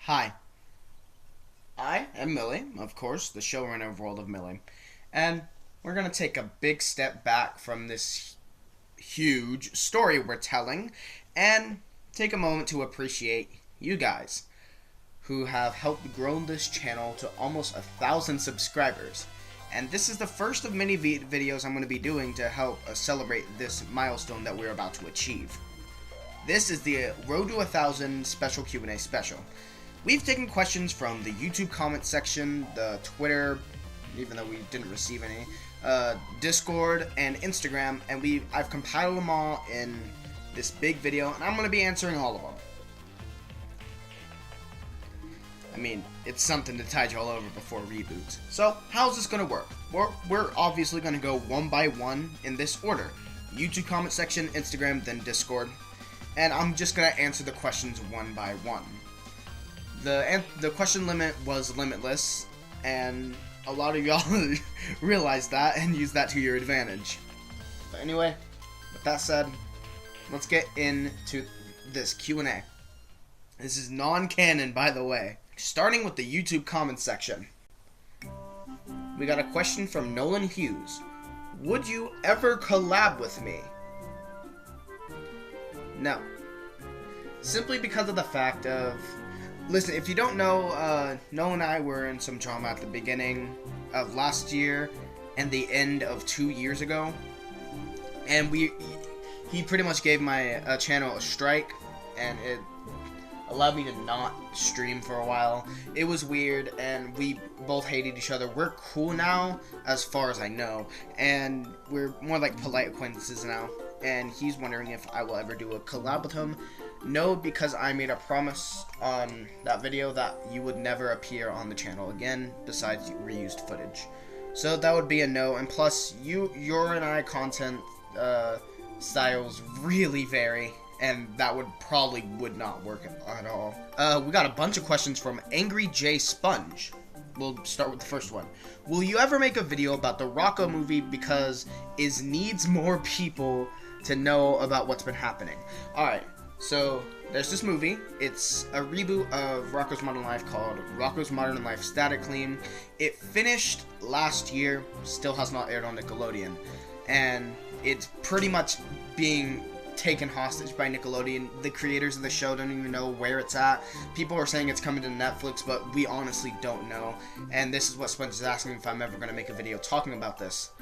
Hi, I am Millie, of course, the showrunner of World of Millie, and we're going to take a big step back from this huge story we're telling and take a moment to appreciate you guys who have helped grow this channel to almost 1,000 subscribers. And this is the first of many videos I'm going to be doing to help celebrate this milestone that we're about to achieve. This is the Road to 1,000 Special Q&A Special. We've taken questions from the YouTube comment section, the Twitter, even though we didn't receive any, Discord, and Instagram, and I've compiled them all in this big video, and I'm going to be answering all of them. I mean, it's something to tide you all over before reboots. So, how's this going to work? We're obviously going to go one by one in this order. YouTube comment section, Instagram, then Discord. And I'm just going to answer the questions one by one. The question limit was limitless, and a lot of y'all realized that and used that to your advantage. But anyway, with that said, let's get into this Q&A. This is non-canon, by the way. Starting with the YouTube comments section. We got a question from Nolan Hughes. Would you ever collab with me? No. Simply because of the fact of... Listen, if you don't know, Nolan and I were in some drama at the beginning of last year and the end of 2 years ago. And he pretty much gave my channel a strike, and it allowed me to not stream for a while. It was weird, and we both hated each other. We're cool now, as far as I know, and we're more like polite acquaintances now. And he's wondering if I will ever do a collab with him. No, because I made a promise on that video that you would never appear on the channel again, besides reused footage. So that would be a no, and plus, your and I content styles really vary, and that would not work at all. We got a bunch of questions from Angry J Sponge. We'll start with the first one. Will you ever make a video about the Rocco movie because it needs more people to know about what's been happening? Alright, so there's this movie. It's a reboot of Rocco's Modern Life called Rocco's Modern Life Static Clean. It finished last year, still has not aired on Nickelodeon, and it's pretty much being taken hostage by Nickelodeon. The creators of the show don't even know where it's at. People are saying it's coming to Netflix, but we honestly don't know. And this is what Sponge is asking, if I'm ever going to make a video talking about this.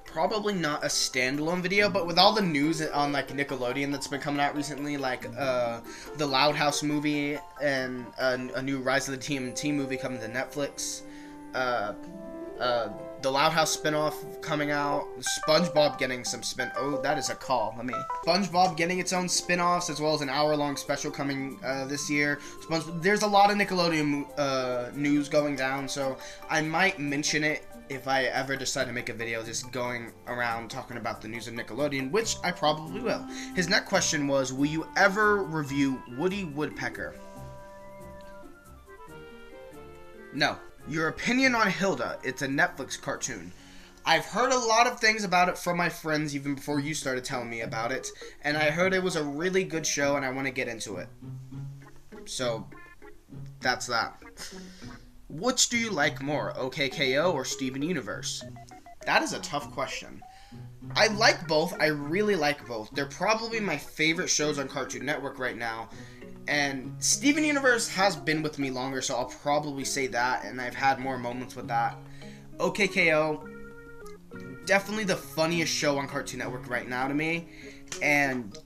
Probably not a standalone video, but with all the news on like Nickelodeon that's been coming out recently, like the Loud House movie and a new Rise of the TMNT movie coming to Netflix, the Loud House spinoff coming out, SpongeBob getting some oh, that is a call. SpongeBob getting its own spinoffs, as well as an hour-long special coming this year. There's a lot of Nickelodeon news going down, so I might mention it if I ever decide to make a video just going around talking about the news of Nickelodeon, which I probably will. His next question was, will you ever review Woody Woodpecker? No. Your opinion on Hilda. It's a Netflix cartoon. I've heard a lot of things about it from my friends even before you started telling me about it, and I heard it was a really good show and I want to get into it. So, that's that. Which do you like more, OKKO or Steven Universe? That is a tough question. I like both. I really like both. They're probably my favorite shows on Cartoon Network right now. And Steven Universe has been with me longer, so I'll probably say that, and I've had more moments with that. OKKO, definitely the funniest show on Cartoon Network right now to me, and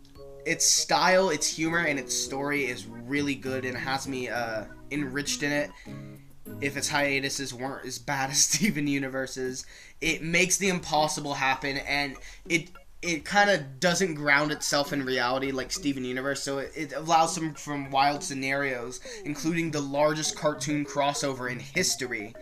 its style, its humor, and its story is really good and has me enriched in it. If its hiatuses weren't as bad as Steven Universe's, it makes the impossible happen, and it kind of doesn't ground itself in reality like Steven Universe, so it allows some from wild scenarios, including the largest cartoon crossover in history.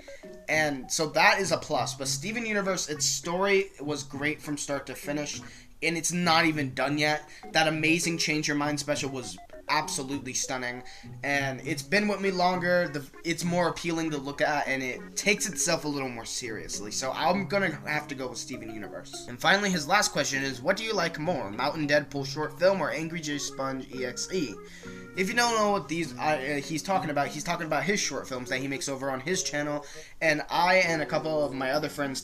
And so that is a plus. But Steven Universe, its story was great from start to finish, and it's not even done yet. That amazing Change Your Mind special was absolutely stunning, and it's been with me longer. It's more appealing to look at, and it takes itself a little more seriously. So I'm gonna have to go with Steven Universe. And finally, his last question is, what do you like more, Mountain Deadpool short film or Angry J Sponge EXE? If you don't know what he's talking about his short films that he makes over on his channel, and I and a couple of my other friends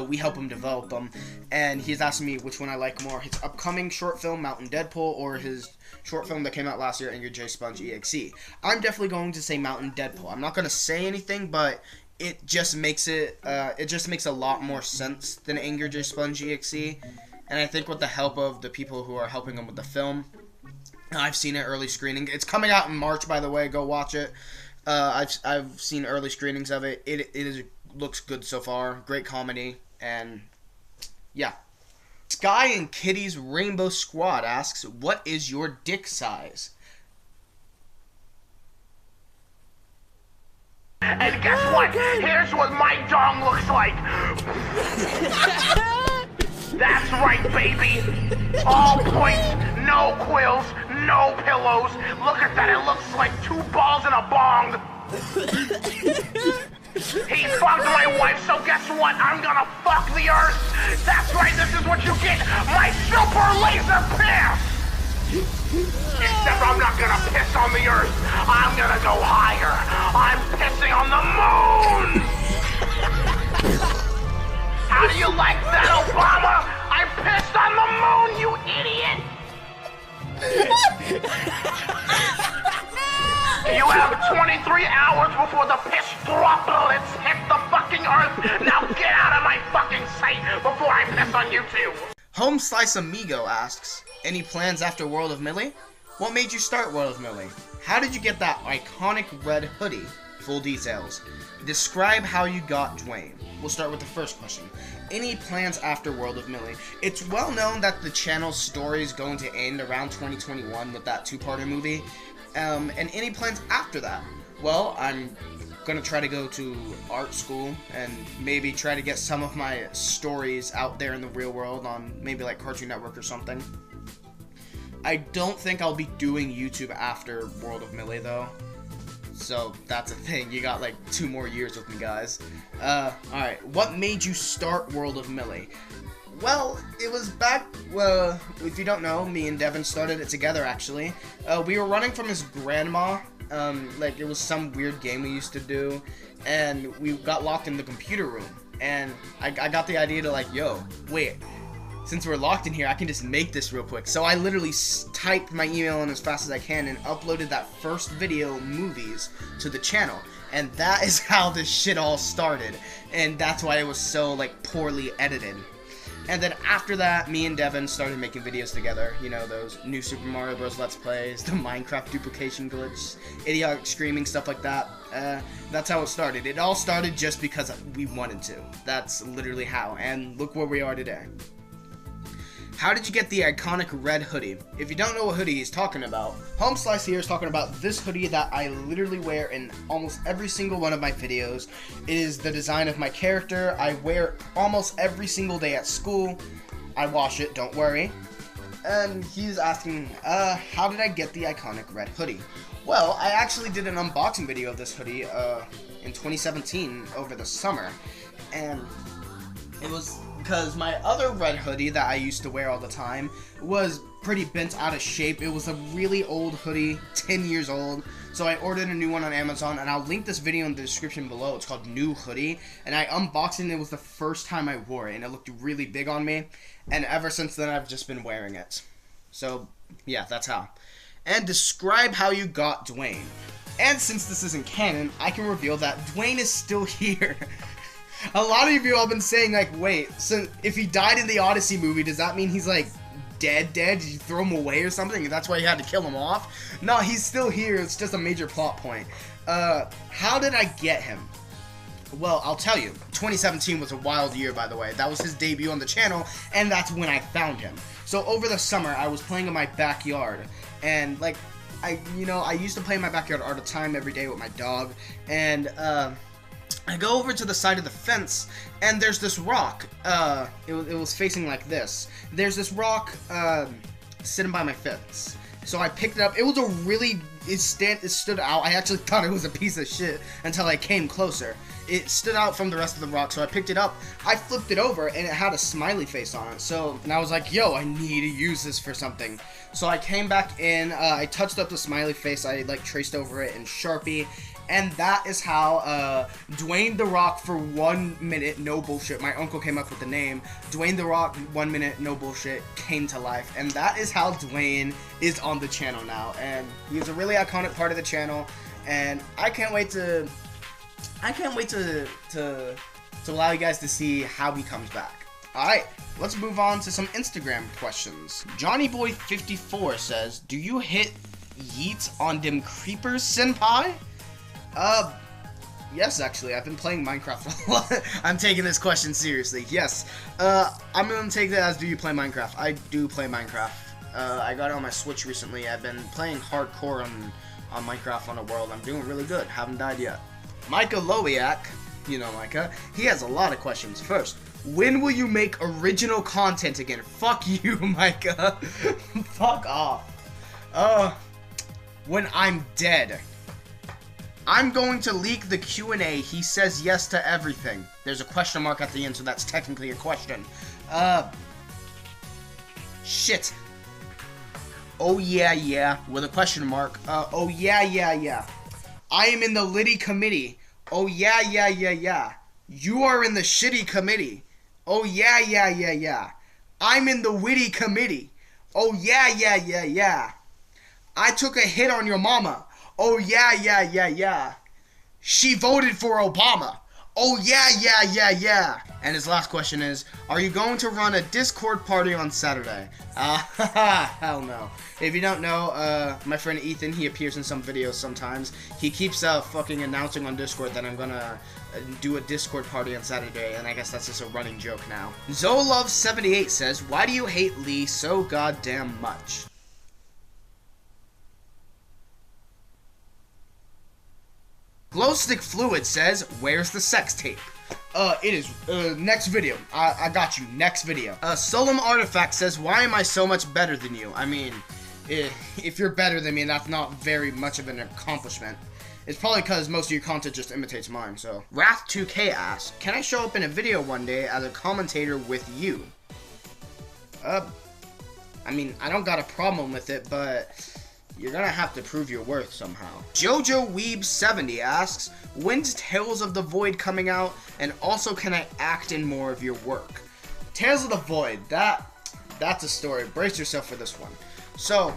we help him develop them, and he's asking me which one I like more, his upcoming short film, Mountain Deadpool, or his short film that came out last year, Angry J Sponge EXE. I'm definitely going to say Mountain Deadpool. I'm not going to say anything, but it just makes a lot more sense than Angry J Sponge EXE, and I think with the help of the people who are helping him with the film, I've seen it early screening. It's coming out in March, by the way. Go watch it. I've seen early screenings of it. It looks good so far. Great comedy, and yeah. Sky and Kitty's Rainbow Squad asks, what is your dick size? And guess what? Here's what my dong looks like. That's right, baby. All points, no quills, no pillows. Look at that, it looks like 2 balls in a bong. He fucked my wife, so guess what? I'm gonna fuck the earth. That's right, this is what you get. My super laser piss. Except I'm not gonna piss on the earth. I'm gonna go higher. I'm pissing on the moon. How do you like that, Obama? I pissed on the moon, you idiot! You have 23 hours before the piss droplets hit the fucking earth. Now get out of my fucking sight before I piss on you too. Home Slice Amigo asks, any plans after World of Millie? What made you start World of Millie? How did you get that iconic red hoodie? Full details. Describe how you got Dwayne. We'll start with the first question. Any plans after World of Millie? It's well known that the channel's story is going to end around 2021 with that 2-parter movie. And any plans after that? Well, I'm gonna try to go to art school and maybe try to get some of my stories out there in the real world on maybe like Cartoon Network or something. I don't think I'll be doing YouTube after World of Millie though. So that's a thing. You got like 2 more years with me, guys. Alright, what made you start World of Millie? Well, it was back, if you don't know, me and Devin started it together, actually. We were running from his grandma, like, it was some weird game we used to do, and we got locked in the computer room, and I got the idea to, like, yo, wait, since we're locked in here, I can just make this real quick. So I literally typed my email in as fast as I can and uploaded that first video, Movies, to the channel. And that is how this shit all started. And that's why it was so, like, poorly edited. And then after that, me and Devin started making videos together. You know, those new Super Mario Bros. Let's Plays, the Minecraft duplication glitch, idiotic screaming, stuff like that. That's how it started. It all started just because we wanted to. That's literally how. And look where we are today. How did you get the iconic red hoodie? If you don't know what hoodie he's talking about, Home Slice here is talking about this hoodie that I literally wear in almost every single one of my videos. It is the design of my character. I wear it almost every single day at school. I wash it, don't worry. And he's asking, how did I get the iconic red hoodie? Well, I actually did an unboxing video of this hoodie in 2017 over the summer. And it was because my other red hoodie that I used to wear all the time was pretty bent out of shape. It was a really old hoodie, 10 years old. So I ordered a new one on Amazon, and I'll link this video in the description below. It's called New Hoodie, and I unboxed it, and it was the first time I wore it, and it looked really big on me. And ever since then, I've just been wearing it. So, yeah, that's how. And describe how you got Dwayne. And since this isn't canon, I can reveal that Dwayne is still here. A lot of you have been saying, like, wait, so if he died in the Odyssey movie, does that mean he's, like, dead? Did you throw him away or something? That's why you had to kill him off? No, he's still here. It's just a major plot point. How did I get him? Well, I'll tell you. 2017 was a wild year, by the way. That was his debut on the channel, and that's when I found him. So over the summer, I was playing in my backyard, and, like, I used to play in my backyard all the time, every day with my dog, and, I go over to the side of the fence, and there's this rock. It was facing like this. There's this rock sitting by my fence, So I picked it up. It was a really, it stood out. I actually thought it was a piece of shit until I came closer. It stood out from the rest of the rock, so I picked it up. I flipped it over, and it had a smiley face on it. So, and I was like, yo, I need to use this for something. So I came back in, I touched up the smiley face, I like traced over it in Sharpie, and that is how Dwayne The Rock for 1 minute, no bullshit, my uncle came up with the name, Dwayne The Rock 1 minute, no bullshit, came to life, and that is how Dwayne is on the channel now, and he's a really iconic part of the channel, and I can't wait to allow you guys to see how he comes back. Alright, let's move on to some Instagram questions. JohnnyBoy54 says, do you hit yeets on them creepers, senpai? Yes, actually, I've been playing Minecraft a lot. I'm taking this question seriously. Yes, I'm gonna take that as, do you play Minecraft? I do play Minecraft. I got it on my Switch recently. I've been playing hardcore on Minecraft on a world. I'm doing really good. Haven't died yet. Micah Lowiak, you know Micah, he has a lot of questions. First, when will you make original content again? Fuck you, Micah. Fuck off. When I'm dead. I'm going to leak the Q&A. He says yes to everything. There's a question mark at the end, so that's technically a question. Shit. Oh yeah, with a question mark. Oh yeah. I am in the Liddy committee. Oh yeah. You are in the shitty committee. Oh yeah. I'm in the witty committee. Oh yeah. I took a hit on your mama. Oh yeah. She voted for Obama. Oh yeah. And his last question is, are you going to run a Discord party on Saturday? Hell no. If you don't know, my friend Ethan, he appears in some videos sometimes. He keeps fucking announcing on Discord that I'm gonna do a Discord party on Saturday, and I guess that's just a running joke now. Zolove78 says, why do you hate Lee so goddamn much? Glowstick Fluid says, where's the sex tape? It is, next video. I got you, next video. Solemn Artifact says, why am I so much better than you? I mean, if you're better than me, that's not very much of an accomplishment. It's probably because most of your content just imitates mine, so. Wrath2K asks, can I show up in a video one day as a commentator with you? I mean, I don't got a problem with it, but you're gonna have to prove your worth somehow. Jojo Weeb 70 asks, when's Tales of the Void coming out, and also can I act in more of your work? Tales of the Void, that's a story. Brace yourself for this one. So,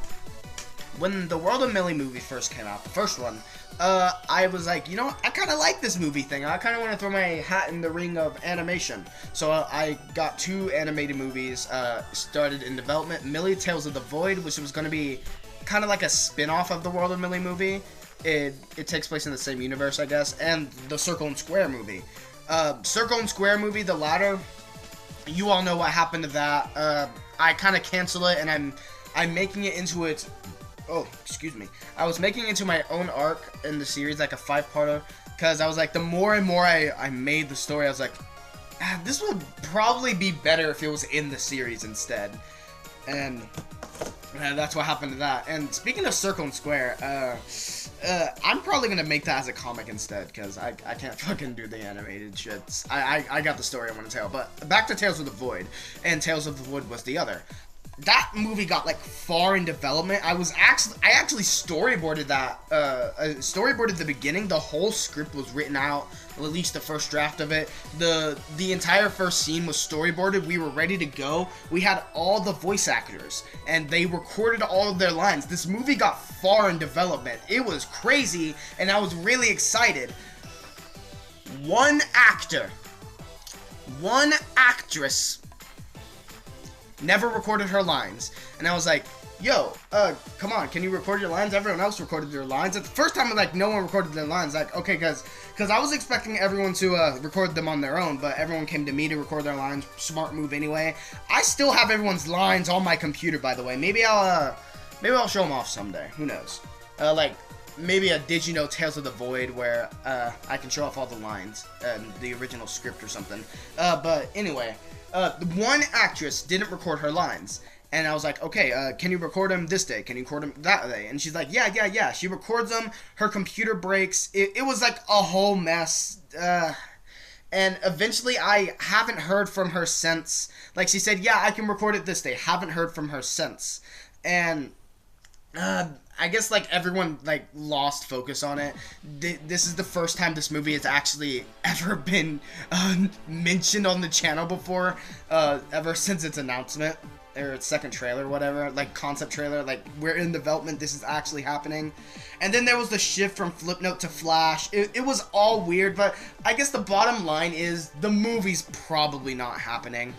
when the World of Millie movie first came out, the first one, I was like, you know what? I kind of like this movie thing. I kind of want to throw my hat in the ring of animation. So I got 2 animated movies started in development. Millie Tales of the Void, which was going to be kind of like a spin-off of the World of Millie movie. It takes place in the same universe, I guess, and the Circle and Square movie. Circle and Square movie, the latter, you all know what happened to that. I kind of canceled it, and I'm making it into its... Oh, excuse me. I was making it into my own arc in the series, like a 5-parter, because I was like, the more and more I made the story, I was like, this would probably be better if it was in the series instead. And that's what happened to that. And speaking of Circle and Square, I'm probably going to make that as a comic instead, because I can't fucking do the animated shit. I got the story I want to tell. But back to Tales of the Void, and Tales of the Void was the other. That movie got like far in development. I actually storyboarded that. Storyboarded the beginning. The whole script was written out, at least the first draft of it. The entire first scene was storyboarded. We were ready to go. We had all the voice actors, and they recorded all of their lines. This movie got far in development. It was crazy, and I was really excited. One actor, one actress never recorded her lines, and I was like, yo, come on, can you record your lines? Everyone else recorded their lines. At the first time, like, no one recorded their lines. Like, okay, because I was expecting everyone to record them on their own, but everyone came to me to record their lines. Smart move anyway. I still have everyone's lines on my computer, by the way. Maybe I'll show them off someday. Who knows? Like, maybe a Did You Know Tales of the Void where I can show off all the lines and the original script or something. But anyway, one actress didn't record her lines, And I was like, okay, can you record them this day? Can you record them that day? And she's like, yeah. She records them. Her computer breaks. It was like a whole mess. And eventually I haven't heard from her since. Like, she said, yeah, I can record it this day. Haven't heard from her since. And I guess, like, everyone, like, lost focus on it. This is the first time this movie has actually ever been mentioned on the channel before, ever since its announcement, or its second trailer, whatever, like, concept trailer, like, we're in development, this is actually happening. And then there was the shift from Flipnote to Flash. It was all weird, but I guess the bottom line is the movie's probably not happening.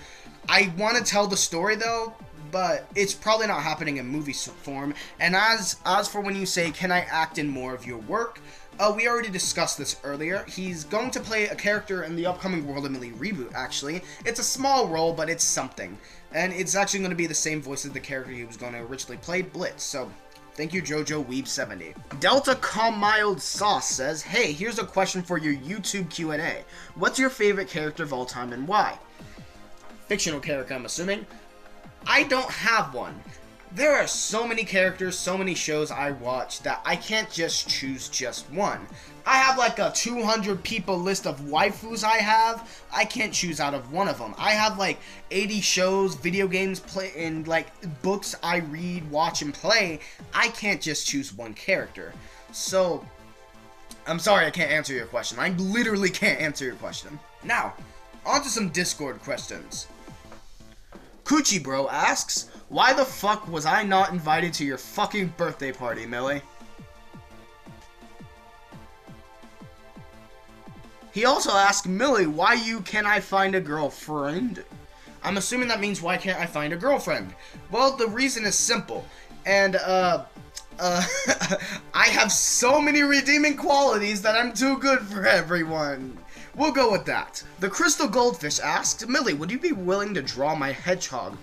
I want to tell the story, though, but it's probably not happening in movie form. And as for when you say, can I act in more of your work? We already discussed this earlier. He's going to play a character in the upcoming World of Melee reboot, actually. It's a small role, but it's something. And it's actually going to be the same voice as the character he was going to originally play, Blitz. So, thank you, Jojo Weeb70. Delta Calm Mild Sauce says, hey, here's a question for your YouTube Q&A. What's your favorite character of all time and why? Fictional character, I'm assuming. I don't have one. There are so many characters, so many shows I watch that I can't just choose just one. I have like a 200 people list of waifus I have. I can't choose out of one of them. I have like 80 shows, video games, and like books I read, watch, and play. I can't just choose one character. So, I'm sorry I can't answer your question. I literally can't answer your question. Now, on to some Discord questions. Coochie Bro asks, why the fuck was I not invited to your fucking birthday party, Millie? He also asked, Millie, why can I find a girlfriend? I'm assuming that means why can't I find a girlfriend? Well, the reason is simple. And, I have so many redeeming qualities that I'm too good for everyone. We'll go with that. The Crystal Goldfish asked, Millie, would you be willing to draw my hedgehog?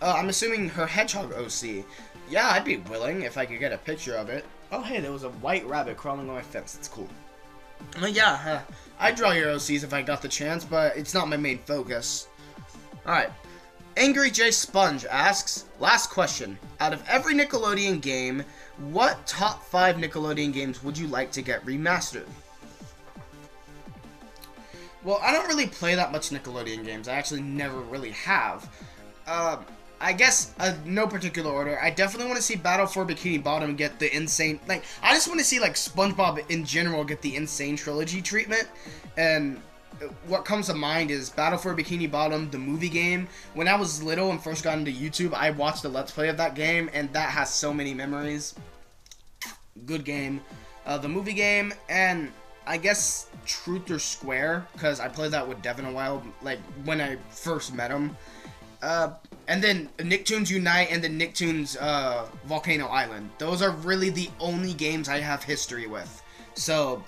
I'm assuming her hedgehog OC. Yeah, I'd be willing if I could get a picture of it. Oh, hey, there was a white rabbit crawling on my fence. That's cool. Yeah, I'd draw your OCs if I got the chance, but it's not my main focus. Alright. Angry J Sponge asks, last question. Out of every Nickelodeon game, what top 5 Nickelodeon games would you like to get remastered? Well, I don't really play that much Nickelodeon games. I actually never really have. I guess, no particular order. I definitely want to see Battle for Bikini Bottom get the insane... Like, I just want to see, like, SpongeBob in general get the insane trilogy treatment. And what comes to mind is Battle for Bikini Bottom, the movie game. When I was little and first got into YouTube, I watched a Let's Play of that game, and that has so many memories. Good game. The movie game, and... I guess Truth or Square, because I played that with Devin a while, like, when I first met him. And then Nicktoons Unite and then Nicktoons Volcano Island. Those are really the only games I have history with. So,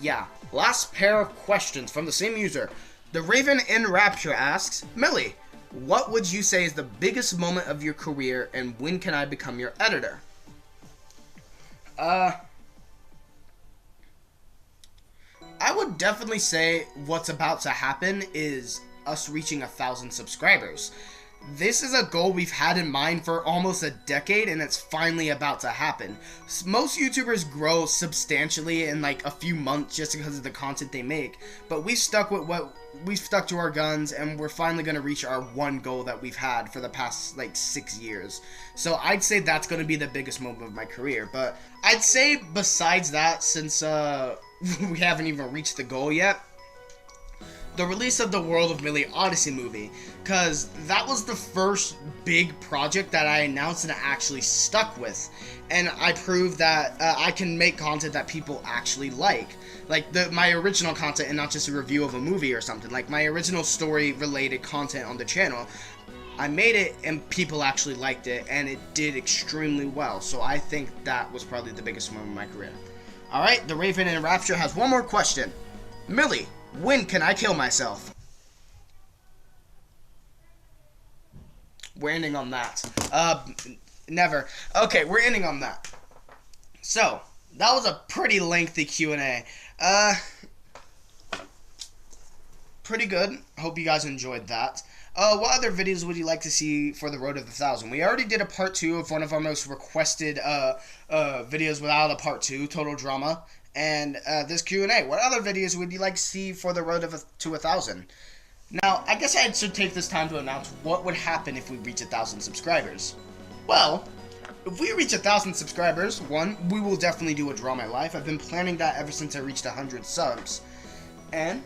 yeah. Last pair of questions from the same user. The Raven in Rapture asks, Millie, what would you say is the biggest moment of your career, and when can I become your editor? I would definitely say what's about to happen is us reaching 1,000 subscribers. This is a goal we've had in mind for almost a decade, and it's finally about to happen. Most YouTubers grow substantially in like a few months just because of the content they make, but we've stuck to our guns, and we're finally going to reach our one goal that we've had for the past like 6 years. So I'd say that's going to be the biggest moment of my career. But I'd say besides that, since we haven't even reached the goal yet, the release of the World of Melee Odyssey movie, because that was the first big project that I announced and actually stuck with, and I proved that I can make content that people actually like my original content, and not just a review of a movie or something. Like my original story related content on the channel, I made it and people actually liked it, and it did extremely well. So I think that was probably the biggest moment of my career. Alright, the Raven in Rapture has one more question. Millie, when can I kill myself? We're ending on that. Never. Okay, we're ending on that. So, that was a pretty lengthy Q&A. Pretty good. Hope you guys enjoyed that. What other videos would you like to see for the road of 1,000? We already did a part 2 of one of our most requested videos without a part 2, Total Drama, and this Q&A. What other videos would you like to see for the road to 1,000? Now, I guess I should take this time to announce what would happen if we reach 1,000 subscribers. Well, if we reach 1,000 subscribers, one, we will definitely do a Draw My Life. I've been planning that ever since I reached 100 subs. And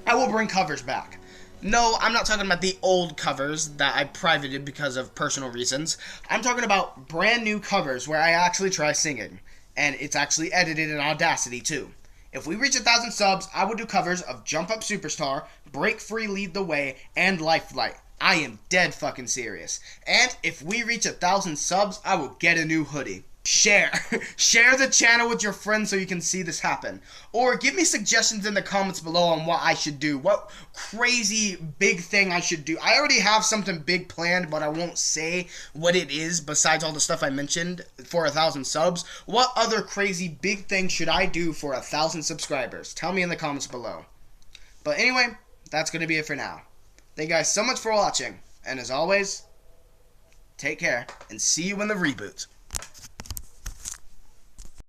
I will bring covers back. No, I'm not talking about the old covers that I privated because of personal reasons. I'm talking about brand new covers where I actually try singing. And it's actually edited in Audacity too. If we reach 1,000 subs, I will do covers of Jump Up Superstar, Break Free Lead the Way, and Life Flight. I am dead fucking serious. And if we reach 1,000 subs, I will get a new hoodie. Share. Share the channel with your friends so you can see this happen. Or give me suggestions in the comments below on what I should do. What crazy big thing I should do. I already have something big planned, but I won't say what it is besides all the stuff I mentioned for 1,000 subs. What other crazy big thing should I do for 1,000 subscribers? Tell me in the comments below. But anyway, that's going to be it for now. Thank you guys so much for watching. And as always, take care and see you in the reboot.